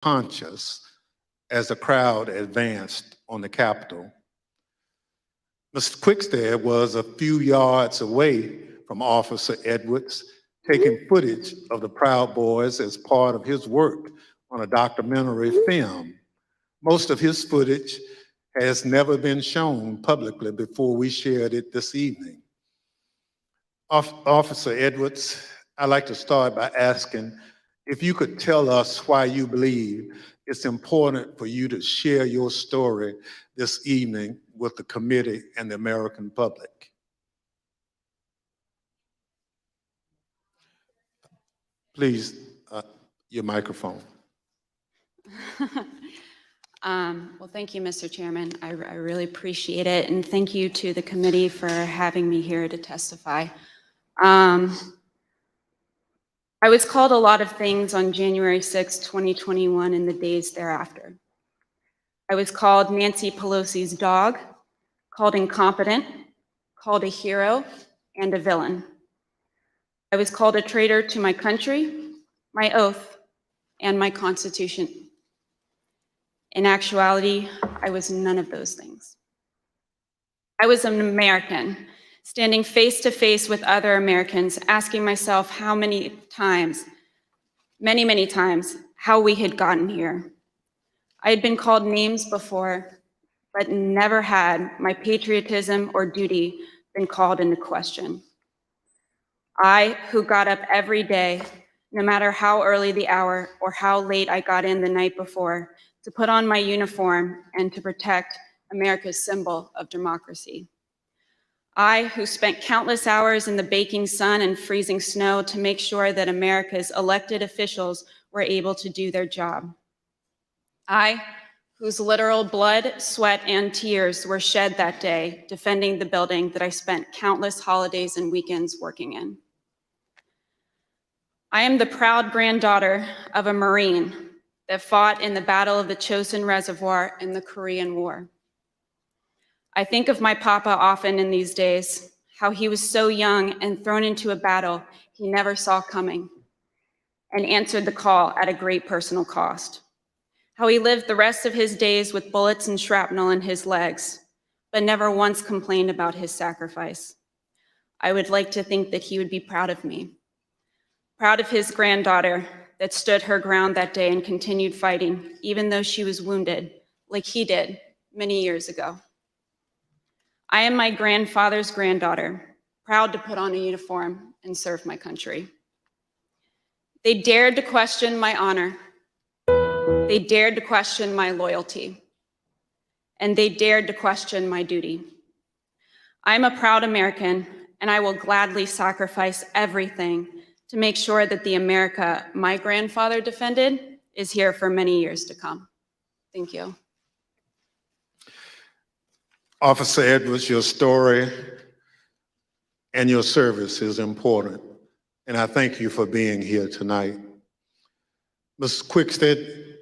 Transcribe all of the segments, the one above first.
conscious as the crowd advanced on the Capitol. Mr. Quickstead was a few yards away from Officer Edwards, taking footage of the Proud Boys as part of his work on a documentary film. Most of his footage has never been shown publicly before we shared it this evening. Officer Edwards, I'd like to start by asking if you could tell us why you believe it's important for you to share your story this evening with the committee and the American public. Please, your microphone. Well, thank you, Mr. Chairman. I really appreciate it, and thank you to the committee for having me here to testify. I was called a lot of things on January 6, 2021 and the days thereafter. I was called Nancy Pelosi's dog, called incompetent, called a hero, and a villain. I was called a traitor to my country, my oath, and my Constitution. In actuality, I was none of those things. I was an American, standing face to face with other Americans, asking myself how many times, many times, how we had gotten here. I had been called names before, but never had my patriotism or duty been called into question. I, who got up every day, no matter how early the hour or how late I got in the night before, to put on my uniform and to protect America's symbol of democracy. I, who spent countless hours in the baking sun and freezing snow to make sure that America's elected officials were able to do their job. I, whose literal blood, sweat, and tears were shed that day defending the building that I spent countless holidays and weekends working in. I am the proud granddaughter of a Marine that fought in the Battle of the Chosin Reservoir in the Korean War. I think of my papa often in these days, how he was so young and thrown into a battle he never saw coming and answered the call at a great personal cost. How he lived the rest of his days with bullets and shrapnel in his legs, but never once complained about his sacrifice. I would like to think that he would be proud of me, proud of his granddaughter that stood her ground that day and continued fighting, even though she was wounded, like he did many years ago. I am my grandfather's granddaughter, proud to put on a uniform and serve my country. They dared to question my honor. They dared to question my loyalty. And they dared to question my duty. I'm a proud American, and I will gladly sacrifice everything to make sure that the America my grandfather defended is here for many years to come. Thank you. Officer Edwards, your story and your service is important, and I thank you for being here tonight. Ms. Quickstead,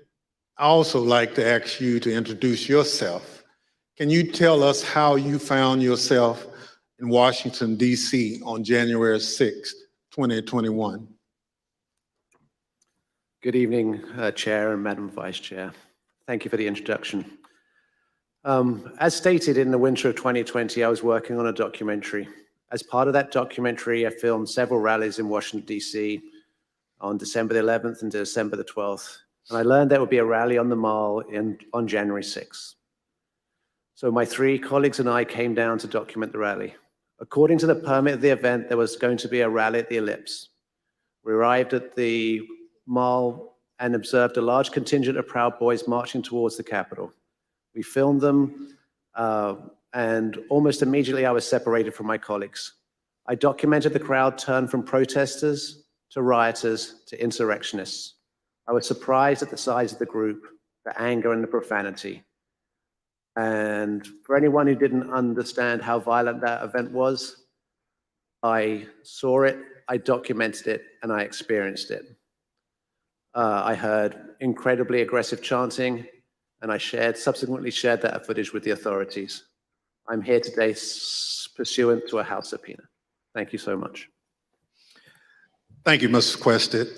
I also like to ask you to introduce yourself. Can you tell us how you found yourself in Washington, D.C. on January 6th, 2021? Good evening, Chair and Madam Vice Chair. Thank you for the introduction. As stated in the winter of 2020, I was working on a documentary. As part of that documentary, I filmed several rallies in Washington, D.C. on December the 11th and December the 12th. And I learned there would be a rally on the Mall on January 6th. So my three colleagues and I came down to document the rally. According to the permit of the event, there was going to be a rally at the Ellipse. We arrived at the Mall and observed a large contingent of Proud Boys marching towards the Capitol. We filmed them, and almost immediately I was separated from my colleagues. I documented the crowd turn from protesters to rioters to insurrectionists. I was surprised at the size of the group, the anger and the profanity. And for anyone who didn't understand how violent that event was, I saw it, I documented it, and I experienced it. I heard incredibly aggressive chanting, and I subsequently shared that footage with the authorities. I'm here today pursuant to a House subpoena. Thank you so much. Thank you, Mr. Quickstead.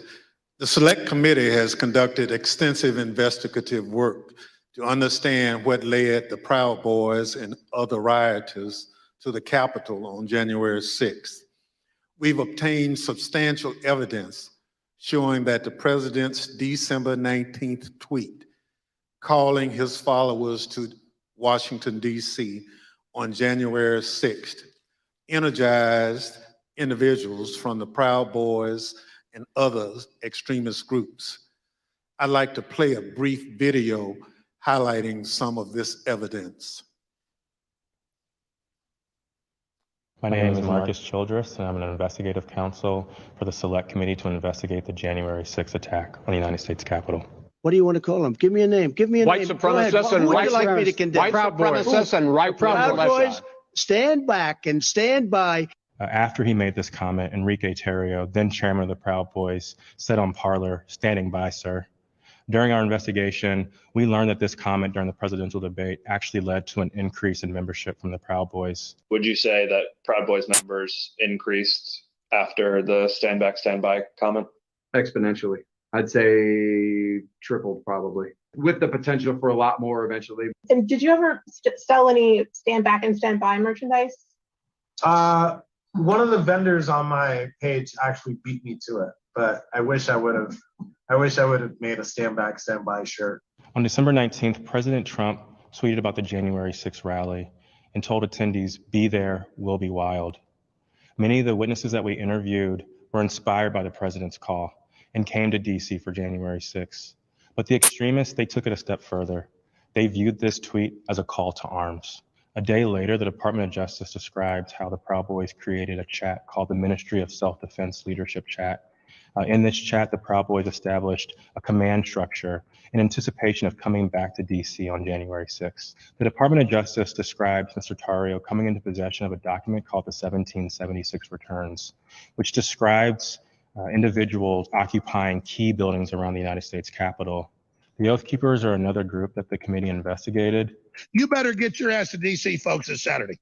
The Select Committee has conducted extensive investigative work to understand what led the Proud Boys and other rioters to the Capitol on January 6th. We've obtained substantial evidence showing that the president's December 19th tweet calling his followers to Washington, D.C. on January 6th energized individuals from the Proud Boys and other extremist groups. I'd like to play a brief video highlighting some of this evidence. My name is Marcus Childress, and I'm an investigative counsel for the Select Committee to investigate the January 6th attack on the United States Capitol. What do you want to call them? Give me a name. Give me a White name. Go ahead. supremacists and Who would white you like me to condemn? White supremacists and right Proud militia. Boys, stand back and stand by. After he made this comment, Enrique Tarrio, then chairman of the Proud Boys, said on Parler, "Standing by, sir." During our investigation, we learned that this comment during the presidential debate actually led to an increase in membership from the Proud Boys. Would you say that Proud Boys members increased after the stand back, stand by comment? Exponentially. I'd say tripled probably, with the potential for a lot more eventually. And did you ever sell any stand back and stand by merchandise? One of the vendors on my page actually beat me to it, but I wish I would have made a stand back, stand by shirt. On December 19th, President Trump tweeted about the January 6th rally and told attendees, "Be there, we'll be wild." Many of the witnesses that we interviewed were inspired by the president's call and came to DC for January 6th. But the extremists, they took it a step further. They viewed this tweet as a call to arms. A day later, the Department of Justice described how the Proud Boys created a chat called the Ministry of Self-Defense Leadership Chat. In this chat, the Proud Boys established a command structure in anticipation of coming back to DC on January 6th. The Department of Justice described Mr. Tarrio coming into possession of a document called the 1776 Returns, which describes individuals occupying key buildings around the United States Capitol. The Oath Keepers are another group that the committee investigated. You better get your ass to DC, folks, this Saturday.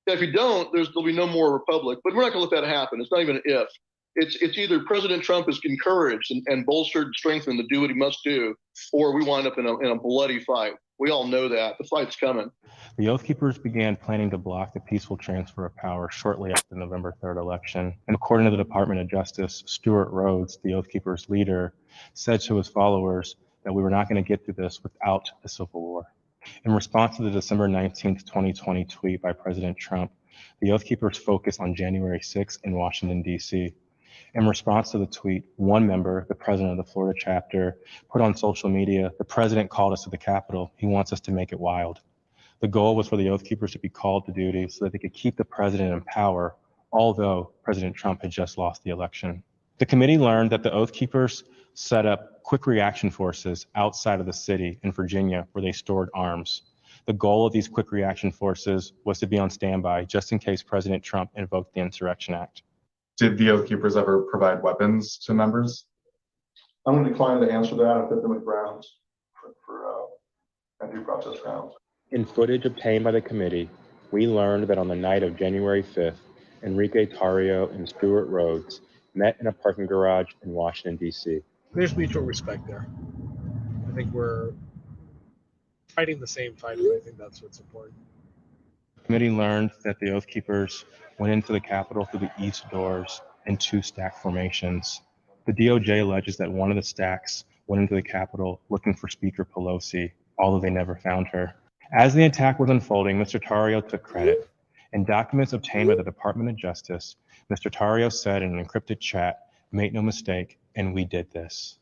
If you don't, there'll be no more republic. But we're not going to let that happen. It's not even an if. It's either President Trump is encouraged and bolstered and strengthened to do what he must do, or we wind up in a bloody fight. We all know that. The fight's coming. The Oath Keepers began planning to block the peaceful transfer of power shortly after the November 3rd election. And according to the Department of Justice, Stuart Rhodes, the Oath Keepers leader, said to his followers that we were not going to get through this without a civil war. In response to the December 19th, 2020 tweet by President Trump, the Oath Keepers focused on January 6th in Washington, D.C. In response to the tweet, one member, the president of the Florida chapter, put on social media, "The president called us to the Capitol. He wants us to make it wild." The goal was for the Oath Keepers to be called to duty so that they could keep the president in power, although President Trump had just lost the election. The committee learned that the Oath Keepers set up quick reaction forces outside of the city in Virginia where they stored arms. The goal of these quick reaction forces was to be on standby just in case President Trump invoked the Insurrection Act. Did the Oath Keepers ever provide weapons to members? I'm going to decline to answer that and put them at grounds for due process grounds. In footage obtained by the committee, we learned that on the night of January 5th, Enrique Tarrio and Stuart Rhodes met in a parking garage in Washington, D.C. There's mutual respect there. I think we're fighting the same fight, and I think that's what's important. The committee learned that the Oath Keepers went into the Capitol through the east doors in two stack formations. The DOJ alleges that one of the stacks went into the Capitol looking for Speaker Pelosi, although they never found her. As the attack was unfolding, Mr. Tarrio took credit. In documents obtained by the Department of Justice, Mr. Tarrio said in an encrypted chat, "Make no mistake, and we did this."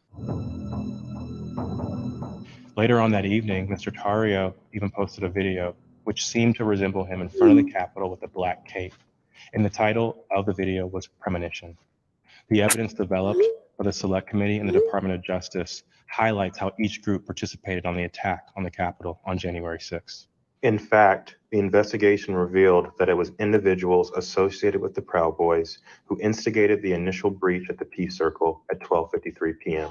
Later on that evening, Mr. Tarrio even posted a video which seemed to resemble him in front of the Capitol with a black cape. And the title of the video was Premonition. The evidence developed by the Select Committee and the Department of Justice highlights how each group participated on the attack on the Capitol on January 6th. In fact, the investigation revealed that it was individuals associated with the Proud Boys who instigated the initial breach at the Peace Circle at 12:53 p.m.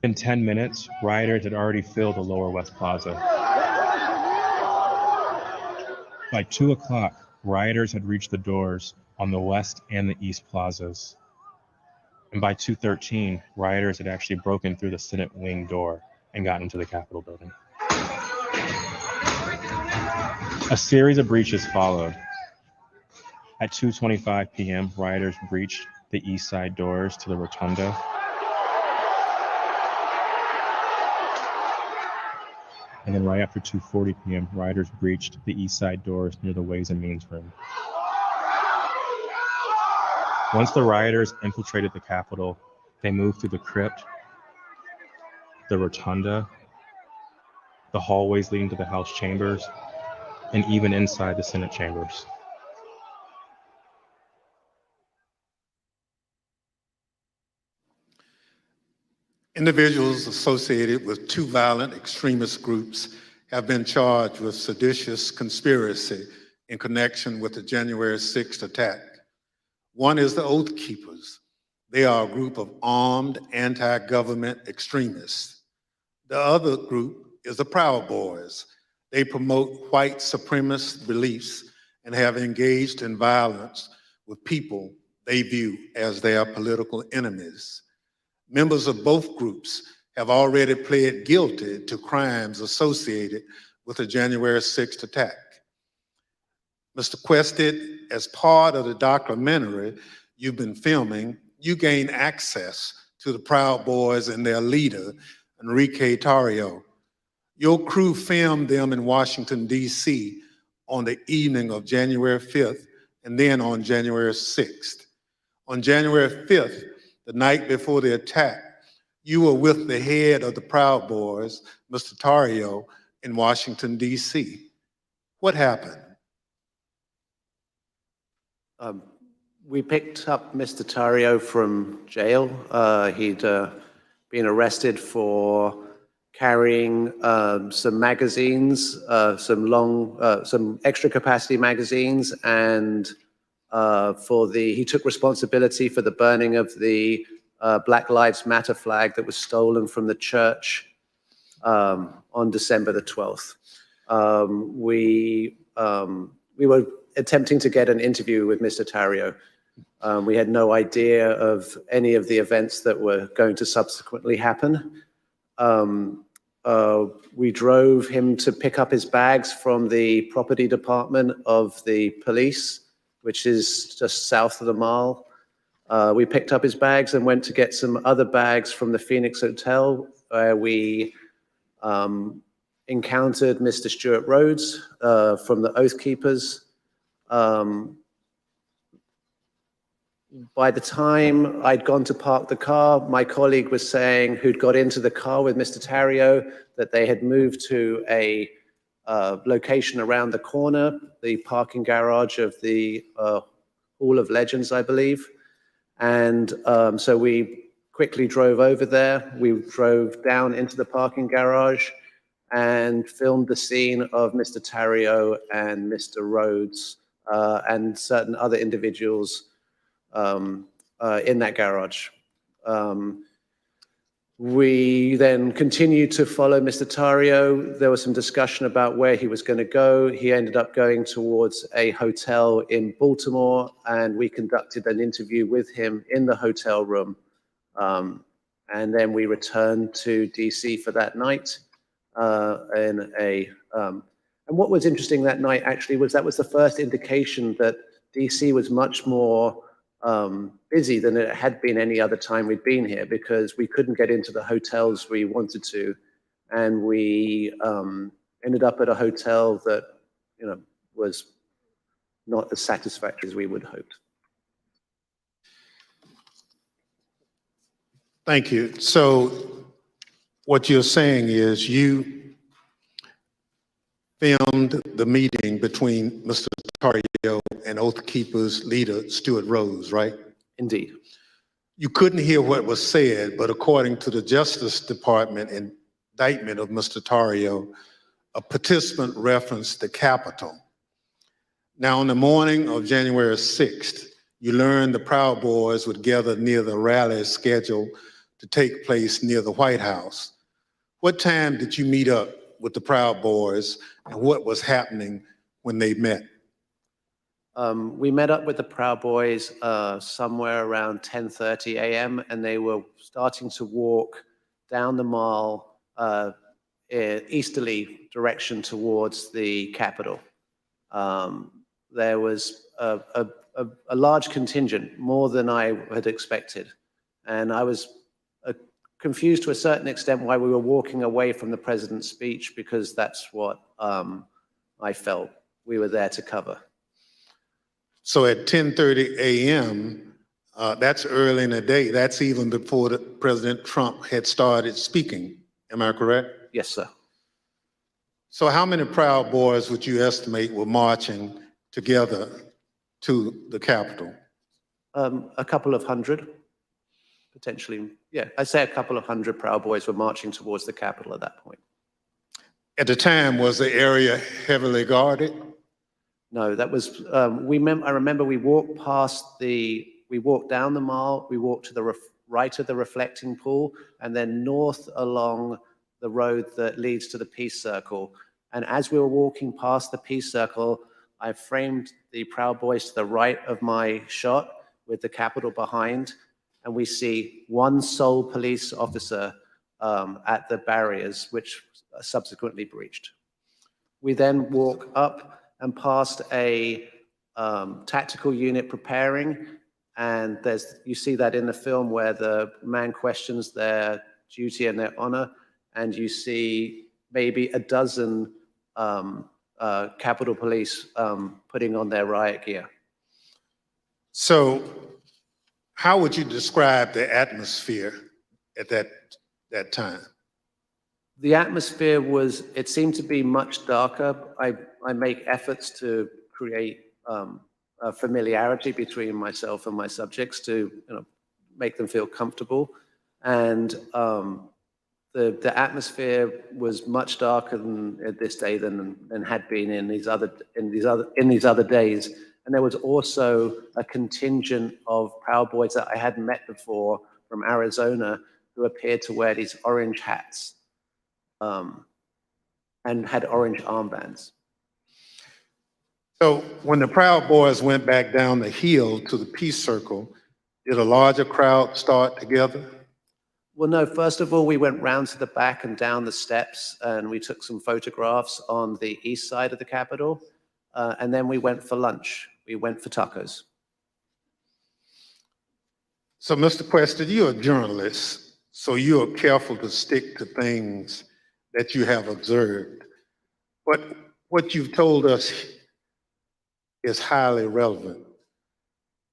In 10 minutes, rioters had already filled the Lower West Plaza. By 2 o'clock, rioters had reached the doors on the west and the east plazas. And by 2:13, rioters had actually broken through the Senate wing door and gotten into the Capitol building. A series of breaches followed. At 2:25 p.m., rioters breached the east side doors to the rotunda. And then right after 2:40 p.m., rioters breached the east side doors near the Ways and Means room. Once the rioters infiltrated the Capitol, they moved through the crypt, the rotunda, the hallways leading to the House chambers, and even inside the Senate chambers. Individuals associated with two violent extremist groups have been charged with seditious conspiracy in connection with the January 6th attack. One is the Oath Keepers. They are a group of armed anti-government extremists. The other group is the Proud Boys. They promote white supremacist beliefs and have engaged in violence with people they view as their political enemies. Members of both groups have already pled guilty to crimes associated with the January 6th attack. Mr. Quested, as part of the documentary you've been filming, you gained access to the Proud Boys and their leader, Enrique Tarrio. Your crew filmed them in Washington, D.C. on the evening of January 5th and then on January 6th. On January 5th, the night before the attack, you were with the head of the Proud Boys, Mr. Tarrio, in Washington, D.C. What happened? We picked up Mr. Tarrio from jail. He'd been arrested for carrying some magazines, some extra capacity magazines, and he took responsibility for the burning of the Black Lives Matter flag that was stolen from the church on December the 12th. We were attempting to get an interview with Mr. Tarrio. We had no idea of any of the events that were going to subsequently happen. We drove him to pick up his bags from the property department of the police, which is just south of the mall. We picked up his bags and went to get some other bags from the Phoenix Hotel, where we encountered Mr. Stuart Rhodes from the Oath Keepers. By the time I'd gone to park the car, my colleague was saying, who'd got into the car with Mr. Tarrio, that they had moved to a location around the corner, the parking garage of the Hall of Legends, I believe. And so we quickly drove over there. We drove down into the parking garage and filmed the scene of Mr. Tarrio and Mr. Rhodes and certain other individuals in that garage. We then continued to follow Mr. Tarrio. There was some discussion about where he was going to go. He ended up going towards a hotel in Baltimore, and we conducted an interview with him in the hotel room. And then we returned to DC for that night. And what was interesting that night actually was that was the first indication that DC was much more busy than it had been any other time we'd been here, because we couldn't get into the hotels we wanted to, and we ended up at a hotel that was not as satisfactory as we would have hoped. Thank you. So what you're saying is you filmed the meeting between Mr. Tarrio and Oath Keepers leader Stuart Rhodes, right? Indeed. You couldn't hear what was said, but according to the Justice Department indictment of Mr. Tarrio, a participant referenced the Capitol. Now, on the morning of January 6th, you learned the Proud Boys would gather near the rally scheduled to take place near the White House. What time did you meet up with the Proud Boys, and what was happening when they met? We met up with the Proud Boys somewhere around 10:30 a.m. and they were starting to walk down the mall easterly direction towards the Capitol. There was a large contingent, more than I had expected. And I was confused to a certain extent why we were walking away from the president's speech, because that's what I felt we were there to cover. So at 10:30 a.m., that's early in the day. That's even before President Trump had started speaking. Am I correct? Yes, sir. So how many Proud Boys would you estimate were marching together to the Capitol? A couple of hundred, potentially. Yeah, I'd say a couple of hundred Proud Boys were marching towards the Capitol at that point. At the time, was the area heavily guarded? No, that was, I remember we walked we walked down the mall, we walked to the right of the reflecting pool, and then north along the road that leads to the Peace Circle. And as we were walking past the Peace Circle, I framed the Proud Boys to the right of my shot with the Capitol behind, and we see one sole police officer at the barriers, which subsequently breached. We then walk up and past a tactical unit preparing, and you see that in the film where the man questions their duty and their honor, and you see maybe a dozen Capitol Police putting on their riot gear. So how would you describe the atmosphere at that time? The atmosphere it seemed to be much darker. I make efforts to create a familiarity between myself and my subjects to make them feel comfortable. And the atmosphere was much darker at this day than had been in these other days. And there was also a contingent of Proud Boys that I hadn't met before from Arizona who appeared to wear these orange hats and had orange armbands. So when the Proud Boys went back down the hill to the Peace Circle, did a larger crowd start together? Well, no, first of all, we went round to the back and down the steps, and we took some photographs on the east side of the Capitol, and then we went for lunch. We went for tacos. So, Mr. Questa, you're a journalist, so you're careful to stick to things that you have observed. But what you've told us is highly relevant.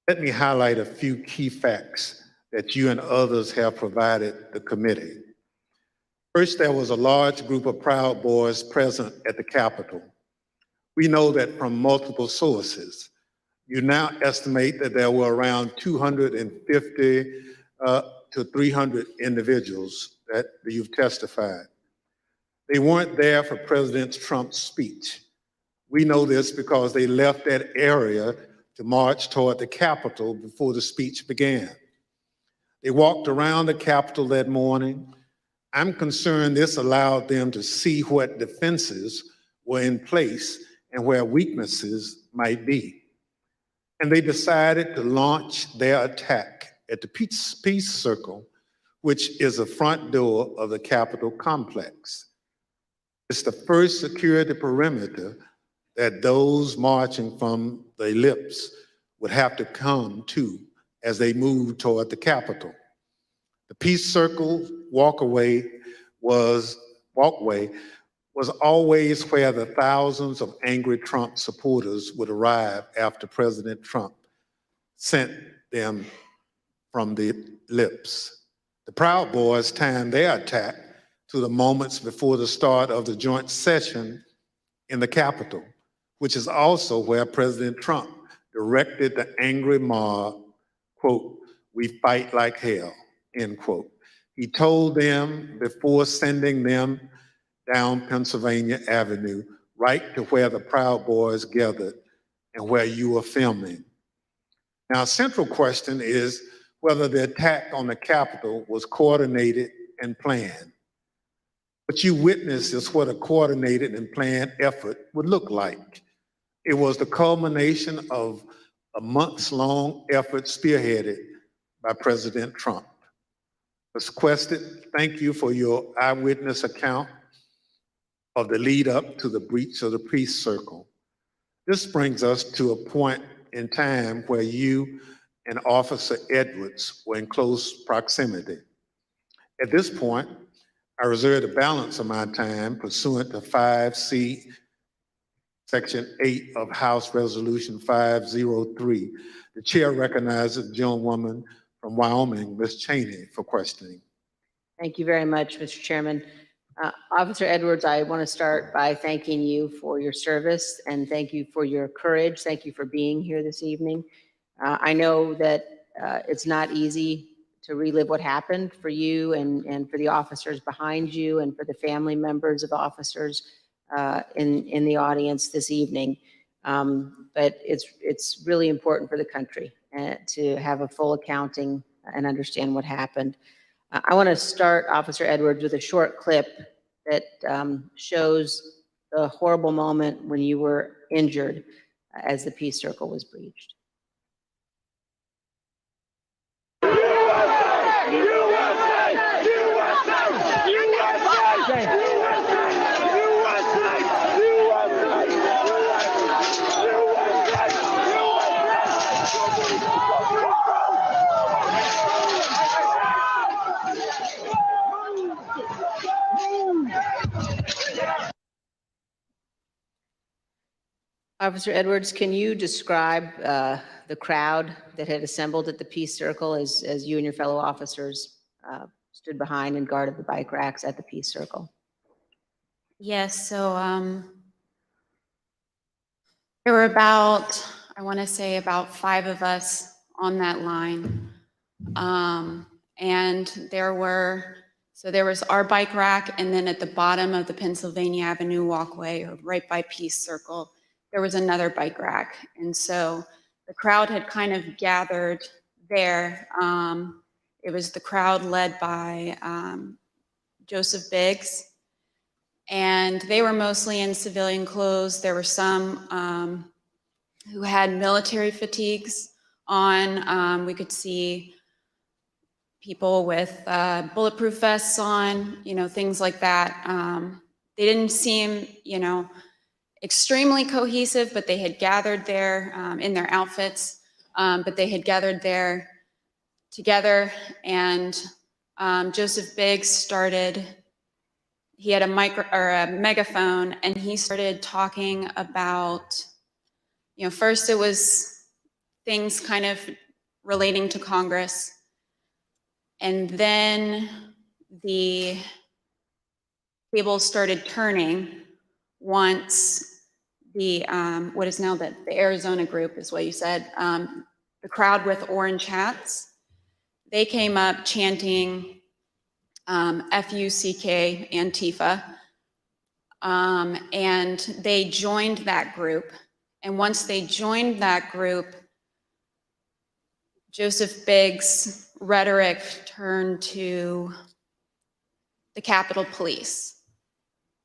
Let me highlight a few key facts that you and others have provided the committee. First, there was a large group of Proud Boys present at the Capitol. We know that from multiple sources. You now estimate that there were around 250 to 300 individuals that you've testified. They weren't there for President Trump's speech. We know this because they left that area to march toward the Capitol before the speech began. They walked around the Capitol that morning. I'm concerned this allowed them to see what defenses were in place and where weaknesses might be. And they decided to launch their attack at the Peace Circle, which is the front door of the Capitol complex. It's the first security perimeter that those marching from the ellipse would have to come to as they moved toward the Capitol. The Peace Circle walkway was always where the thousands of angry Trump supporters would arrive after President Trump sent them from the ellipse. The Proud Boys timed their attack to the moments before the start of the joint session in the Capitol, which is also where President Trump directed the angry mob, quote, "We fight like hell," end quote. He told them before sending them down Pennsylvania Avenue, right to where the Proud Boys gathered and where you were filming. Now, a central question is whether the attack on the Capitol was coordinated and planned. What you witnessed is what a coordinated and planned effort would look like. It was the culmination of a months-long effort spearheaded by President Trump. Ms. Quested, thank you for your eyewitness account of the lead up to the breach of the peace circle. This brings us to a point in time where you and Officer Edwards were in close proximity. At this point, I reserve the balance of my time pursuant to 5C, Section 8 of House Resolution 503. The chair recognizes the gentlewoman from Wyoming, Ms. Cheney, for questioning. Thank you very much, Mr. Chairman. Officer Edwards, I want to start by thanking you for your service and thank you for your courage. Thank you for being here this evening. I know that it's not easy to relive what happened for you and for the officers behind you and for the family members of officers in the audience this evening. But it's really important for the country to have a full accounting and understand what happened. I want to start, Officer Edwards, with a short clip that shows the horrible moment when you were injured as the peace circle was breached. Officer Edwards, can you describe the crowd that had assembled at the Peace Circle as you and your fellow officers stood behind and guarded the bike racks at the Peace Circle? Yes, so there were about, I want to say about 5 of us on that line. And there was our bike rack, and then at the bottom of the Pennsylvania Avenue walkway, or right by Peace Circle, there was another bike rack. And so the crowd had kind of gathered there. It was the crowd led by Joseph Biggs, and they were mostly in civilian clothes. There were some who had military fatigues on. We could see people with bulletproof vests on, things like that. They didn't seem, extremely cohesive, but they had gathered there in their outfits, but they had gathered there together. And Joseph Biggs started, he had a megaphone, and he started talking about, first it was things kind of relating to Congress. And then the tables started turning once the, what is now the Arizona group is what you said, the crowd with orange hats, they came up chanting F-U-C-K, Antifa, and they joined that group. And once they joined that group, Joseph Biggs' rhetoric turned to the Capitol Police.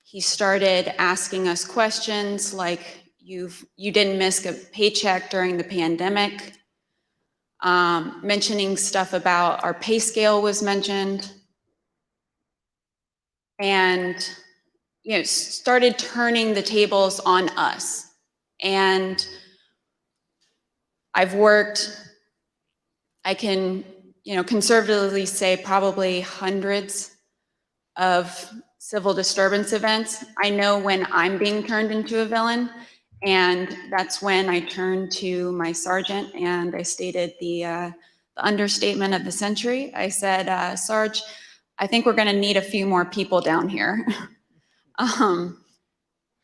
He started asking us questions like, you didn't miss a paycheck during the pandemic, mentioning stuff about our pay scale was mentioned, and started turning the tables on us. And I've worked, I can conservatively say probably hundreds of civil disturbance events. I know when I'm being turned into a villain, and that's when I turned to my sergeant and I stated the understatement of the century. I said, Sarge, I think we're gonna need a few more people down here.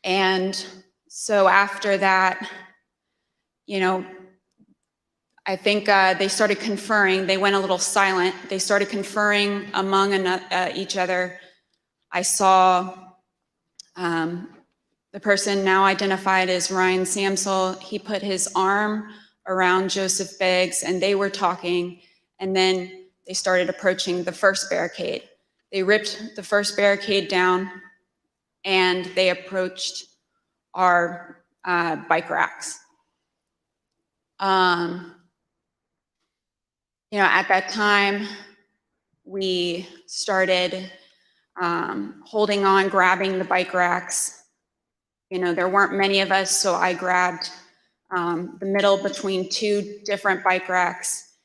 And so after that, I think they started conferring. They went a little silent. They started conferring among each other. I saw the person now identified as Ryan Samsel. He put his arm around Joseph Biggs, and they were talking, and then they started approaching the first barricade. They ripped the first barricade down, and they approached our bike racks. You know, at that time, we started holding on, grabbing the bike racks. You know, there weren't many of us, so I grabbed the middle between two different bike racks.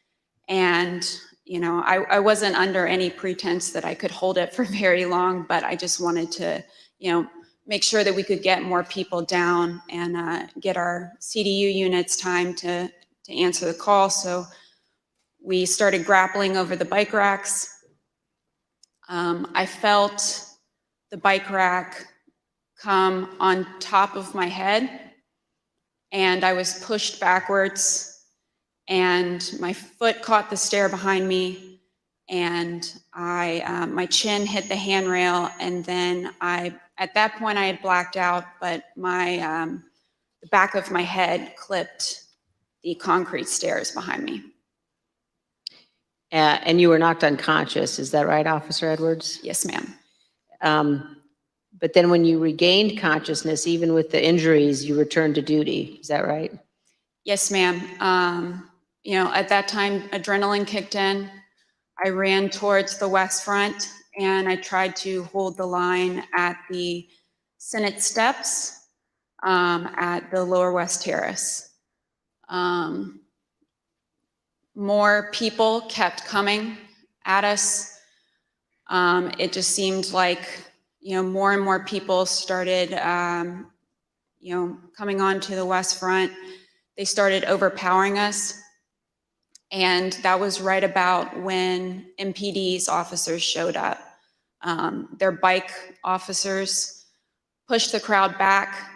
And, you know, I wasn't under any pretense that I could hold it for very long, but I just wanted to, you know, make sure that we could get more people down and get our CDU units time to answer the call. So we started grappling over the bike racks. I felt the bike rack come on top of my head, and I was pushed backwards, and my foot caught the stair behind me, and my chin hit the handrail, and then at that point I had blacked out, but the back of my head clipped the concrete stairs behind me. And you were knocked unconscious, is that right, Officer Edwards? Yes, ma'am. But then when you regained consciousness, even with the injuries, you returned to duty, is that right? Yes, ma'am. You know, at that time, adrenaline kicked in. I ran towards the West Front, and I tried to hold the line at the Senate steps at the Lower West Terrace. More people kept coming at us. It just seemed like, you know, more and more people started, you know, coming onto the West Front. They started overpowering us. And that was right about when MPD's officers showed up. Their bike officers pushed the crowd back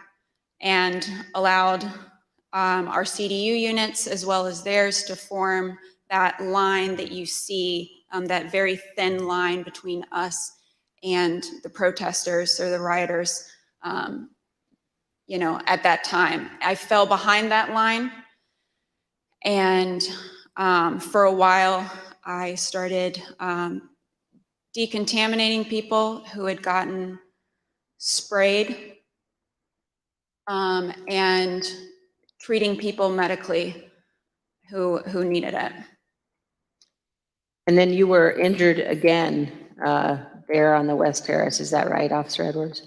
and allowed our CDU units as well as theirs to form that line that you see, that very thin line between us and the protesters or the rioters, you know, at that time. I fell behind that line, and for a while I started decontaminating people who had gotten sprayed and treating people medically who needed it. And then you were injured again there on the West Terrace, is that right, Officer Edwards?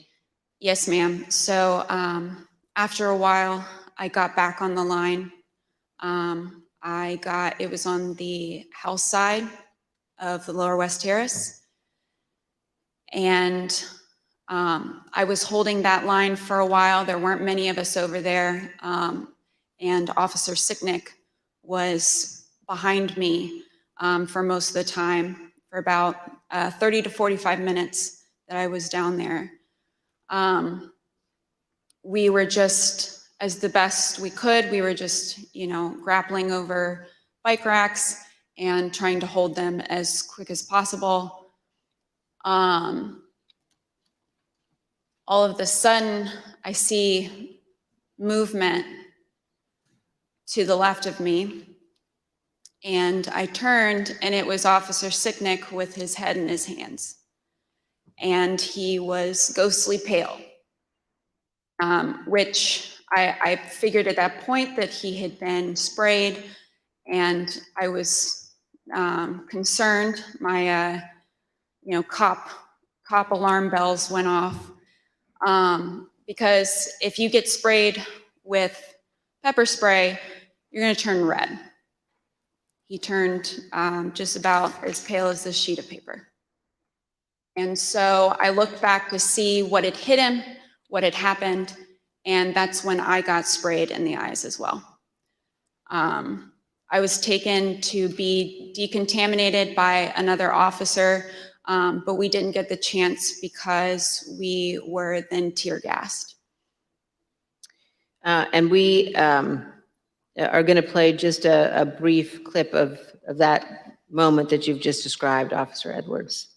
Yes, ma'am. So after a while, I got back on the line. It was on the house side of the Lower West Terrace. And I was holding that line for a while. There weren't many of us over there. And Officer Sicknick was behind me for most of the time, for about 30 to 45 minutes that I was down there. We were just, as the best we could, we were just, you know, grappling over bike racks and trying to hold them as quick as possible. All of a sudden, I see movement to the left of me, and I turned, and it was Officer Sicknick with his head in his hands. And he was ghostly pale, which I figured at that point that he had been sprayed, and I was concerned. My, you know, cop alarm bells went off, because if you get sprayed with pepper spray, you're going to turn red. He turned just about as pale as this sheet of paper. And so I looked back to see what had hit him, what had happened, and that's when I got sprayed in the eyes as well. I was taken to be decontaminated by another officer, but we didn't get the chance because we were then tear gassed. And we are going to play just a brief clip of that moment that you've just described, Officer Edwards.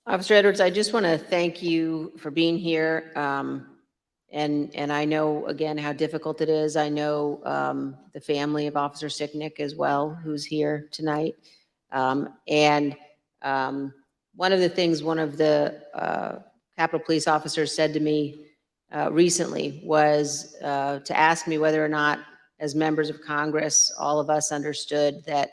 All Officer Edwards, I just want to thank you for being here. And I know, again, how difficult it is. I know the family of Officer Sicknick as well, who's here tonight. And one of the things one of the Capitol Police officers said to me recently was to ask me whether or not, as members of Congress, all of us understood that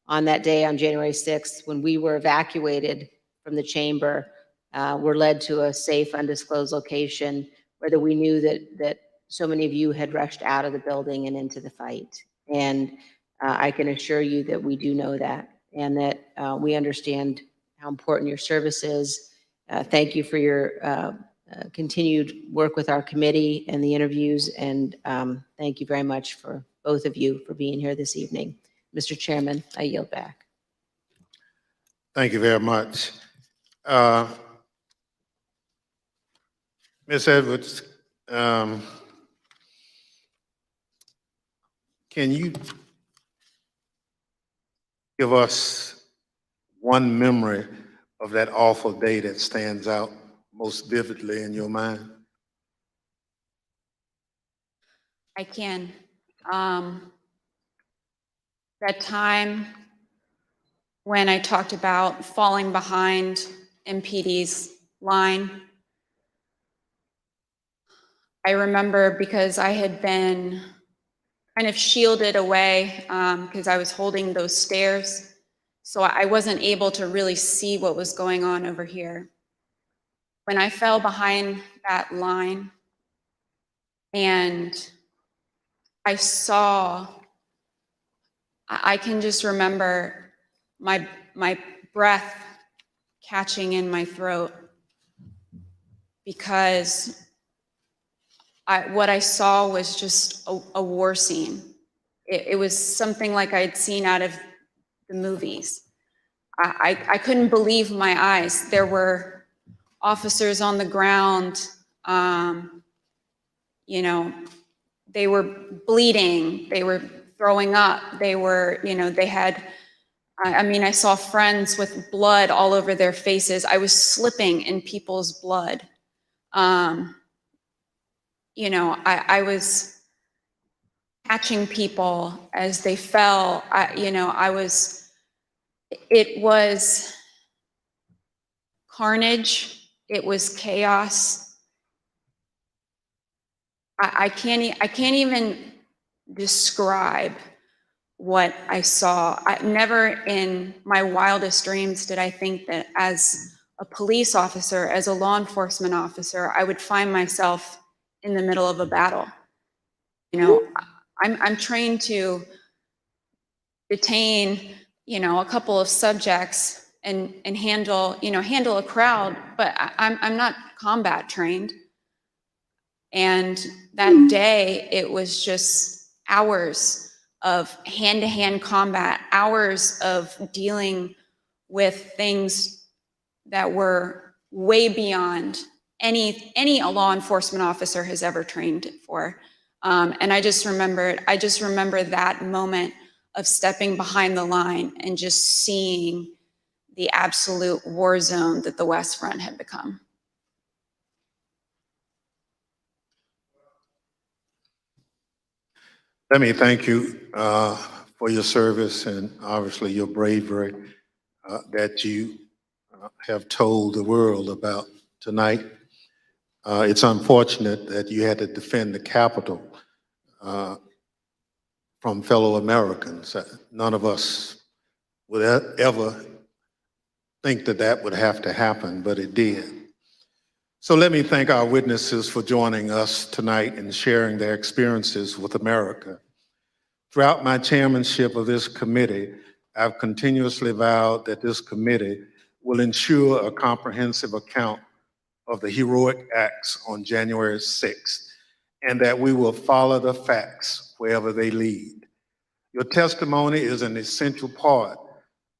on that day, on January 6th, when we were evacuated from the chamber, were led to a safe, undisclosed location, whether we knew that so many of you had rushed out of the building and into the fight. And I can assure you that we do know that, and that we understand how important your service is. Thank you for your continued work with our committee and the interviews, and thank you very much for both of you for being here this evening. Mr. Chairman, I yield back. Thank you very much. Ms. Edwards, can you give us one memory of that awful day that stands out most vividly in your mind? I can. That time when I talked about falling behind MPD's line, I remember because I had been kind of shielded away because I was holding those stairs. So I wasn't able to really see what was going on over here. When I fell behind that line and I saw, I can just remember my breath catching in my throat because what I saw was just a war scene. It was something like I'd seen out of the movies. I couldn't believe my eyes. There were officers on the ground, you know, they were bleeding, they were throwing up, they were, you know, they had, I mean, I saw friends with blood all over their faces. I was slipping in people's blood. You know, I was catching people as they fell. It was carnage. It was chaos. I can't even describe what I saw. Never in my wildest dreams did I think that as a police officer, as a law enforcement officer, I would find myself in the middle of a battle. You know, I'm trained to detain, you know, a couple of subjects and handle a crowd, but I'm not combat trained. And that day, it was just hours of hand-to-hand combat, hours of dealing with things that were way beyond any law enforcement officer has ever trained for. And I just remember that moment of stepping behind the line and just seeing the absolute war zone that the West Front had become. Let me thank you for your service and obviously your bravery that you have told the world about tonight. It's unfortunate that you had to defend the Capitol from fellow Americans. None of us would ever think that that would have to happen, but it did. So let me thank our witnesses for joining us tonight and sharing their experiences with America. Throughout my chairmanship of this committee, I've continuously vowed that this committee will ensure a comprehensive account of the heroic acts on January 6th, and that we will follow the facts wherever they lead. Your testimony is an essential part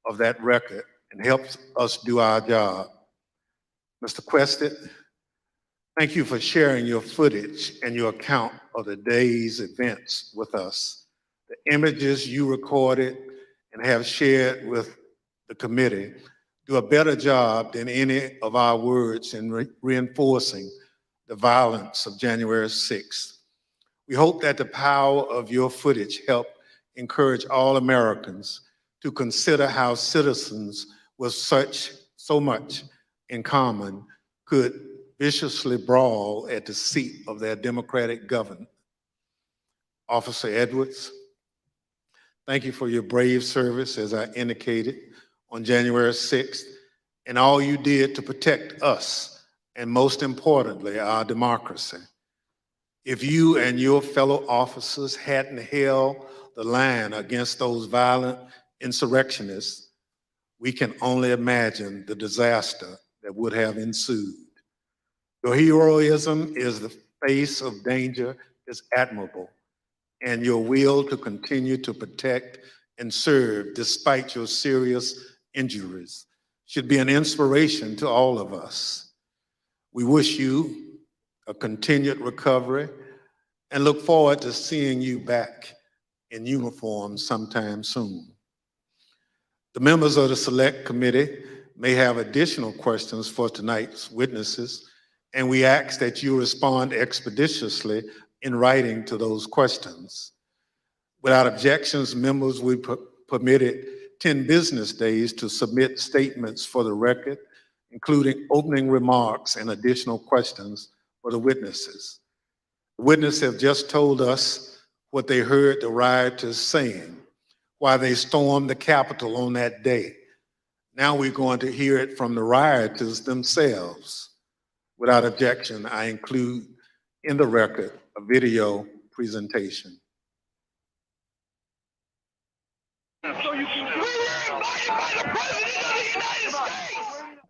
of that record and helps us do our job. Mr. Quested, thank you for sharing your footage and your account of the day's events with us. The images you recorded and have shared with the committee do a better job than any of our words in reinforcing the violence of January 6th. We hope that the power of your footage help encourage all Americans to consider how citizens with so much in common could viciously brawl at the seat of their democratic government. Officer Edwards, thank you for your brave service, as I indicated, on January 6th, and all you did to protect us, and most importantly, our democracy. If you and your fellow officers hadn't held the line against those violent insurrectionists, we can only imagine the disaster that would have ensued. Your heroism is the face of danger is admirable, and your will to continue to protect and serve despite your serious injuries should be an inspiration to all of us. We wish you a continued recovery and look forward to seeing you back in uniform sometime soon. The members of the Select Committee may have additional questions for tonight's witnesses, and we ask that you respond expeditiously in writing to those questions. Without objections, members will be permitted 10 business days to submit statements for the record, including opening remarks and additional questions for the witnesses. The witnesses have just told us what they heard the rioters saying while they stormed the Capitol on that day. Now we're going to hear it from the rioters themselves. Without objection, I include in the record a video presentation.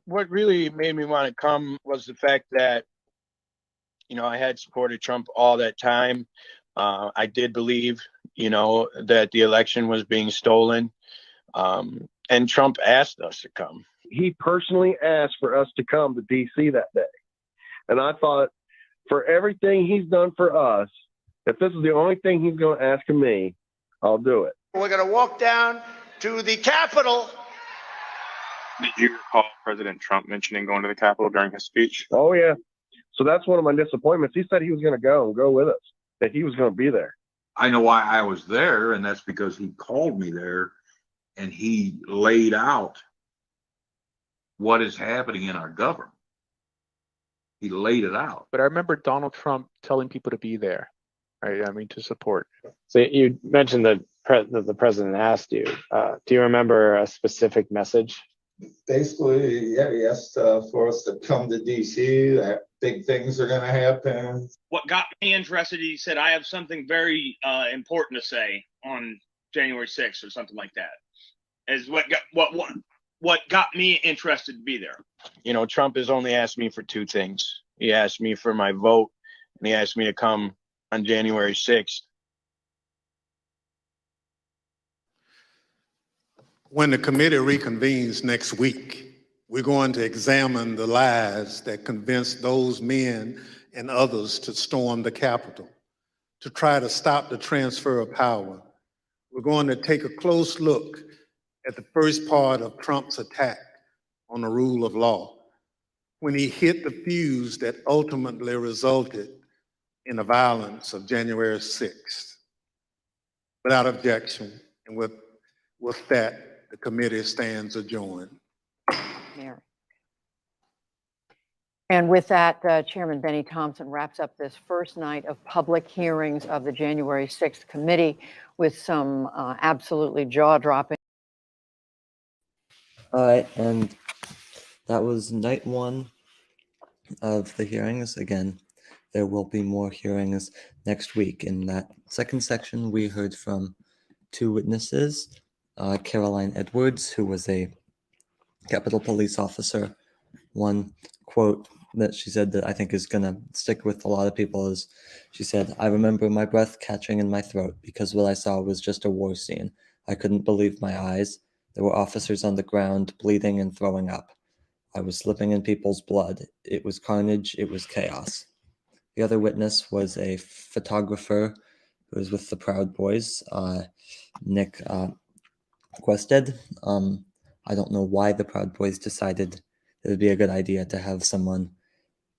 What really made me want to come was the fact that, I had supported Trump all that time. I did believe, that the election was being stolen. And Trump asked us to come. He personally asked for us to come to DC that day. And I thought, for everything he's done for us, if this is the only thing he's going to ask of me, I'll do it. We're going to walk down to the Capitol. Did you recall President Trump mentioning going to the Capitol during his speech? Oh, yeah. So that's one of my disappointments. He said he was going to go and go with us, that he was going to be there. I know why I was there, and that's because he called me there and he laid out what is happening in our government. He laid it out. But I remember Donald Trump telling people to be there, right? I mean, to support. So you mentioned that the president asked you. Do you remember a specific message? Basically, yeah, he asked for us to come to DC, that big things are going to happen. What got me interested, he said, I have something very important to say on January 6th or something like that, is what got me interested to be there. Trump has only asked me for two things. He asked me for my vote, and he asked me to come on January 6th. When the committee reconvenes next week, we're going to examine the lies that convinced those men and others to storm the Capitol, to try to stop the transfer of power. We're going to take a close look at the first part of Trump's attack on the rule of law, when he hit the fuse that ultimately resulted in the violence of January 6th. Without objection, and with that, the committee stands adjourned. Mayor. And with that, Chairman Benny Thompson wraps up this first night of public hearings of the January 6th committee with some absolutely jaw-dropping. All right, and that was night one of the hearings. Again, there will be more hearings next week. In that second section, we heard from two witnesses, Caroline Edwards, who was a Capitol Police officer. One quote that she said that I think is going to stick with a lot of people is, she said, "I remember my breath catching in my throat because what I saw was just a war scene. I couldn't believe my eyes. There were officers on the ground bleeding and throwing up. I was slipping in people's blood. It was carnage. It was chaos." The other witness was a photographer who was with the Proud Boys, Nick Quested. I don't know why the Proud Boys decided it would be a good idea to have someone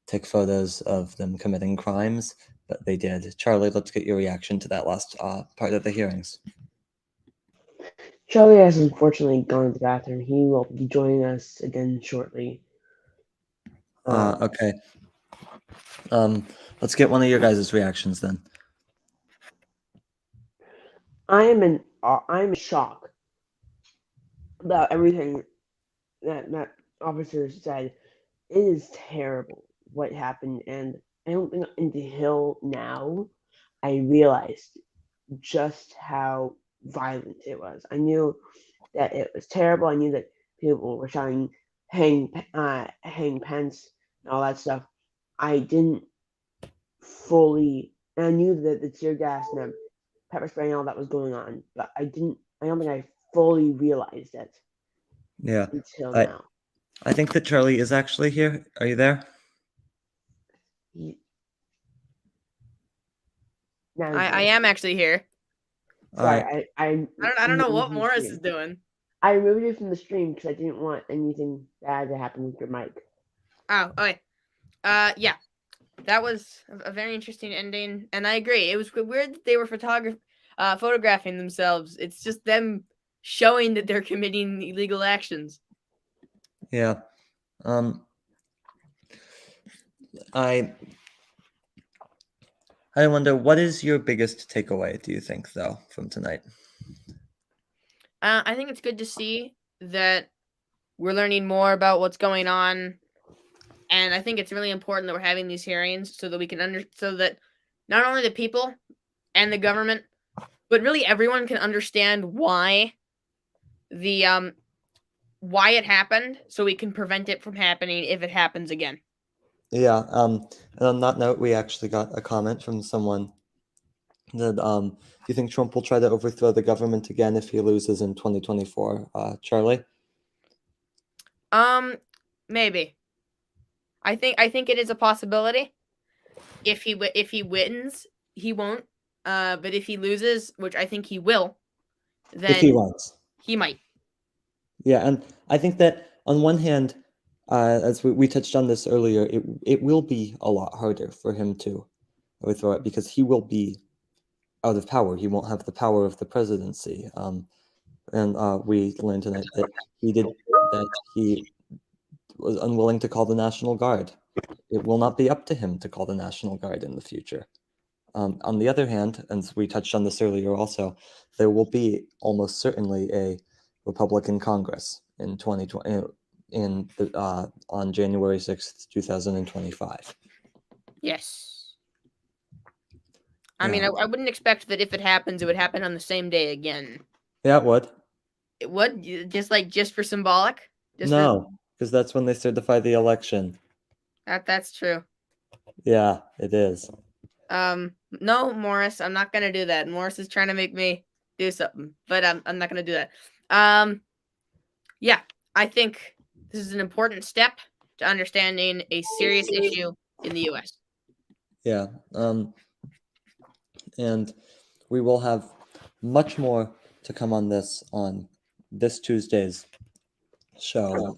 take photos of them committing crimes, but they did. Charlie, let's get your reaction to that last part of the hearings. Charlie has unfortunately gone to the bathroom. He will be joining us again shortly. Okay. Let's get one of your guys' reactions then. I'm in shock about everything that officer said. It is terrible what happened, and I don't think until now I realized just how violent it was. I knew that it was terrible. I knew that people were shouting hang Pence and all that stuff. I didn't fully, and I knew that the tear gas and the pepper spray and all that was going on, but I don't think I fully realized it Yeah. until now. I think that Charlie is actually here. Are you there? I am actually here. Sorry, I don't know what Morris is doing. I removed you from the stream because I didn't want anything bad to happen with your mic. Oh, okay. Yeah, that was a very interesting ending, and I agree. It was weird that they were photographing themselves. It's just them showing that they're committing illegal actions. Yeah. I wonder, what is your biggest takeaway, do you think, though, from tonight? I think it's good to see that we're learning more about what's going on, and I think it's really important that we're having these hearings so that we can so that not only the people and the government, but really everyone can understand why why it happened, so we can prevent it from happening if it happens again. Yeah, and on that note, we actually got a comment from someone that, do you think Trump will try to overthrow the government again if he loses in 2024? Charlie? Maybe. I think it is a possibility. If he wins, he won't. But if he loses, which I think he will, then If he wins. he might. Yeah, and I think that on one hand, as we touched on this earlier, it will be a lot harder for him to overthrow it because he will be out of power. He won't have the power of the presidency. And we learned tonight that he was unwilling to call the National Guard. It will not be up to him to call the National Guard in the future. On the other hand, and we touched on this earlier also, there will be almost certainly a Republican Congress in 2020 on January 6th, 2025. Yes. I mean, I wouldn't expect that if it happens, it would happen on the same day again. Yeah, it would. It would? Just for symbolic? No, because that's when they certify the election. That's true. Yeah, it is. No, Morris, I'm not gonna do that. Morris is trying to make me do something, but I'm not gonna do that. Yeah, I think this is an important step to understanding a serious issue in the U.S. Yeah, and we will have much more to come on this Tuesday's show.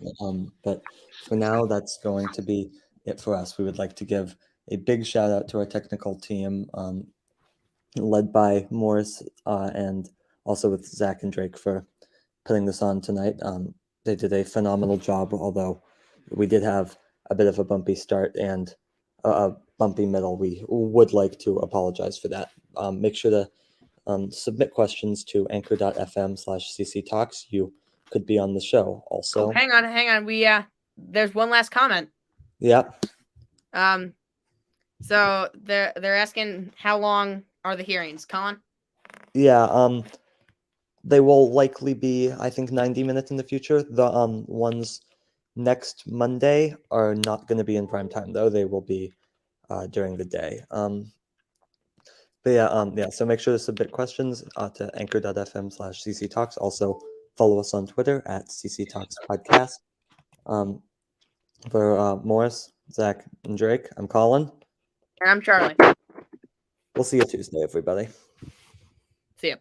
But for now, that's going to be it for us. We would like to give a big shout out to our technical team, led by Morris, and also with Zach and Drake for putting this on tonight. They did a phenomenal job, although we did have a bit of a bumpy start and a bumpy middle. We would like to apologize for that. Make sure to submit questions to anchor.fm/cctalks. You could be on the show also. Oh, hang on. There's one last comment. Yep. So they're asking how long are the hearings, Colin? Yeah, they will likely be, I think, 90 minutes in the future. The ones next Monday are not going to be in prime time, though. They will be during the day. But yeah, so make sure to submit questions to anchor.fm/cctalks. Also, follow us on Twitter at cctalkspodcast. For Morris, Zach, and Drake, I'm Colin. And I'm Charlie. We'll see you Tuesday, everybody. See ya.